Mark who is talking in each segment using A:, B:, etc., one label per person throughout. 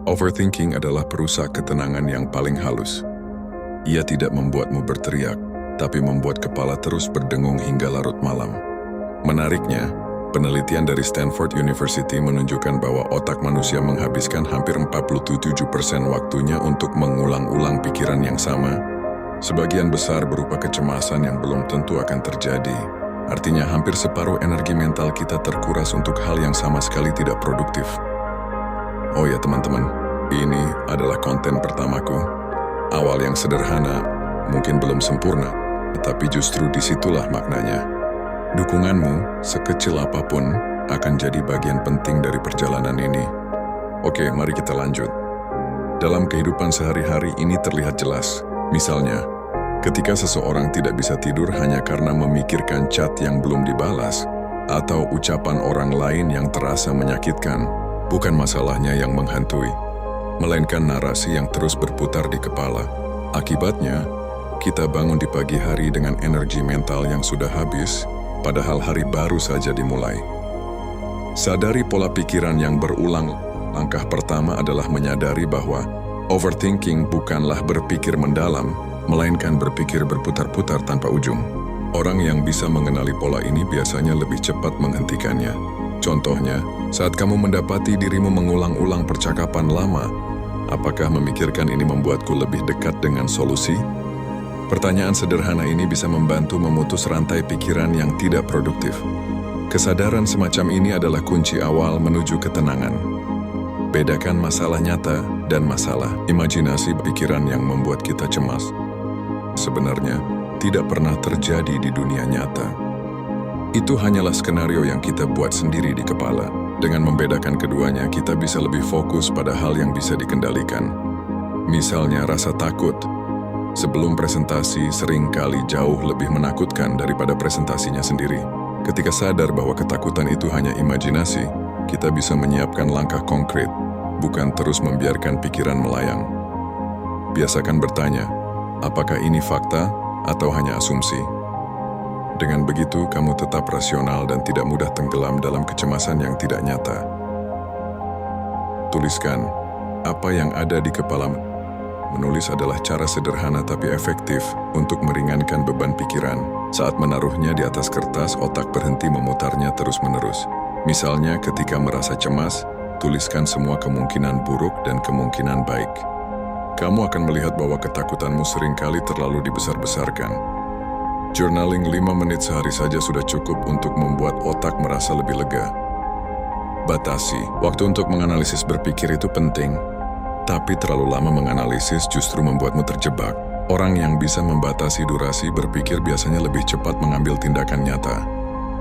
A: Overthinking adalah perusak ketenangan yang paling halus. Ia tidak membuatmu berteriak, tapi membuat kepala terus berdengung hingga larut malam. Menariknya, penelitian dari Stanford University menunjukkan bahwa otak manusia menghabiskan hampir 47% waktunya untuk mengulang-ulang pikiran yang sama. Sebagian besar berupa kecemasan yang belum tentu akan terjadi. Artinya hampir separuh energi mental kita terkuras untuk hal yang sama sekali tidak produktif. Oh ya teman-teman, ini adalah konten pertamaku. Awal yang sederhana, mungkin belum sempurna, tetapi justru disitulah maknanya. Dukunganmu, sekecil apapun, akan jadi bagian penting dari perjalanan ini. Oke, mari kita lanjut. Dalam kehidupan sehari-hari ini terlihat jelas. Misalnya, ketika seseorang tidak bisa tidur hanya karena memikirkan chat yang belum dibalas, atau ucapan orang lain yang terasa menyakitkan, bukan masalahnya yang menghantui, melainkan narasi yang terus berputar di kepala. Akibatnya, kita bangun di pagi hari dengan energi mental yang sudah habis, padahal hari baru saja dimulai. Sadari pola pikiran yang berulang. Langkah pertama adalah menyadari bahwa overthinking bukanlah berpikir mendalam, melainkan berpikir berputar-putar tanpa ujung. Orang yang bisa mengenali pola ini biasanya lebih cepat menghentikannya. Contohnya, saat kamu mendapati dirimu mengulang-ulang percakapan lama, apakah memikirkan ini membuatku lebih dekat dengan solusi? Pertanyaan sederhana ini bisa membantu memutus rantai pikiran yang tidak produktif. Kesadaran semacam ini adalah kunci awal menuju ketenangan. Bedakan masalah nyata dan masalah imajinasi pikiran yang membuat kita cemas. Sebenarnya, tidak pernah terjadi di dunia nyata. Itu hanyalah skenario yang kita buat sendiri di kepala. Dengan membedakan keduanya, kita bisa lebih fokus pada hal yang bisa dikendalikan. Misalnya rasa takut. Sebelum presentasi seringkali jauh lebih menakutkan daripada presentasinya sendiri. Ketika sadar bahwa ketakutan itu hanya imajinasi, kita bisa menyiapkan langkah konkret, bukan terus membiarkan pikiran melayang. Biasakan bertanya, apakah ini fakta atau hanya asumsi? Dengan begitu, kamu tetap rasional dan tidak mudah tenggelam dalam kecemasan yang tidak nyata. Tuliskan apa yang ada di kepalamu. Menulis adalah cara sederhana tapi efektif untuk meringankan beban pikiran. Saat menaruhnya di atas kertas, otak berhenti memutarnya terus-menerus. Misalnya, ketika merasa cemas, tuliskan semua kemungkinan buruk dan kemungkinan baik. Kamu akan melihat bahwa ketakutanmu seringkali terlalu dibesar-besarkan. Journaling 5 menit sehari saja sudah cukup untuk membuat otak merasa lebih lega. Batasi. Waktu untuk menganalisis berpikir itu penting, tapi terlalu lama menganalisis justru membuatmu terjebak. Orang yang bisa membatasi durasi berpikir biasanya lebih cepat mengambil tindakan nyata.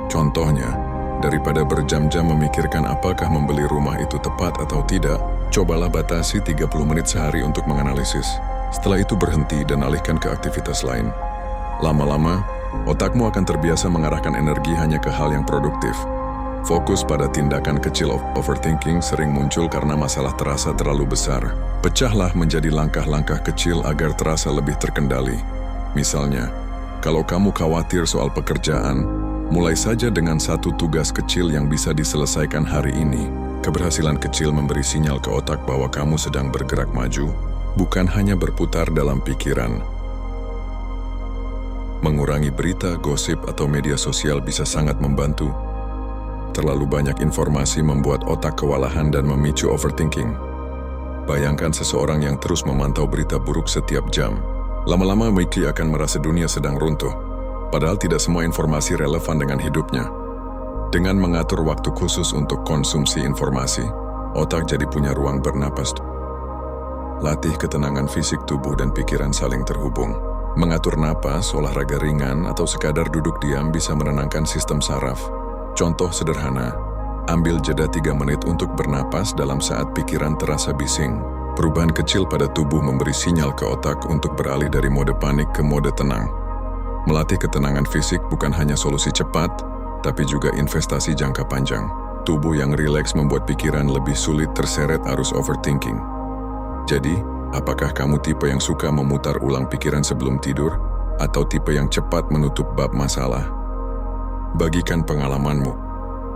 A: Contohnya, daripada berjam-jam memikirkan apakah membeli rumah itu tepat atau tidak, cobalah batasi 30 menit sehari untuk menganalisis. Setelah itu berhenti dan alihkan ke aktivitas lain. Lama-lama, otakmu akan terbiasa mengarahkan energi hanya ke hal yang produktif. Fokus pada tindakan kecil. Overthinking sering muncul karena masalah terasa terlalu besar. Pecahlah menjadi langkah-langkah kecil agar terasa lebih terkendali. Misalnya, kalau kamu khawatir soal pekerjaan, mulai saja dengan satu tugas kecil yang bisa diselesaikan hari ini. Keberhasilan kecil memberi sinyal ke otak bahwa kamu sedang bergerak maju, bukan hanya berputar dalam pikiran. Mengurangi berita, gosip, atau media sosial bisa sangat membantu. Terlalu banyak informasi membuat otak kewalahan dan memicu overthinking. Bayangkan seseorang yang terus memantau berita buruk setiap jam. Lama-lama Mickey akan merasa dunia sedang runtuh, padahal tidak semua informasi relevan dengan hidupnya. Dengan mengatur waktu khusus untuk konsumsi informasi, otak jadi punya ruang bernapas. Latih ketenangan fisik, tubuh, dan pikiran saling terhubung. Mengatur napas, olahraga ringan, atau sekadar duduk diam bisa menenangkan sistem saraf. Contoh sederhana, ambil jeda 3 menit untuk bernapas dalam saat pikiran terasa bising. Perubahan kecil pada tubuh memberi sinyal ke otak untuk beralih dari mode panik ke mode tenang. Melatih ketenangan fisik bukan hanya solusi cepat, tapi juga investasi jangka panjang. Tubuh yang rileks membuat pikiran lebih sulit terseret arus overthinking. Jadi, apakah kamu tipe yang suka memutar ulang pikiran sebelum tidur, atau tipe yang cepat menutup bab masalah? Bagikan pengalamanmu.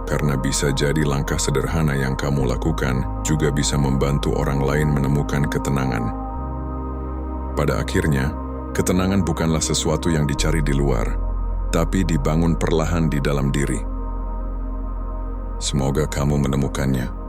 A: karena bisa jadi langkah sederhana yang kamu lakukan juga bisa membantu orang lain menemukan ketenangan. Pada akhirnya, ketenangan bukanlah sesuatu yang dicari di luar, tapi dibangun perlahan di dalam diri. Semoga kamu menemukannya.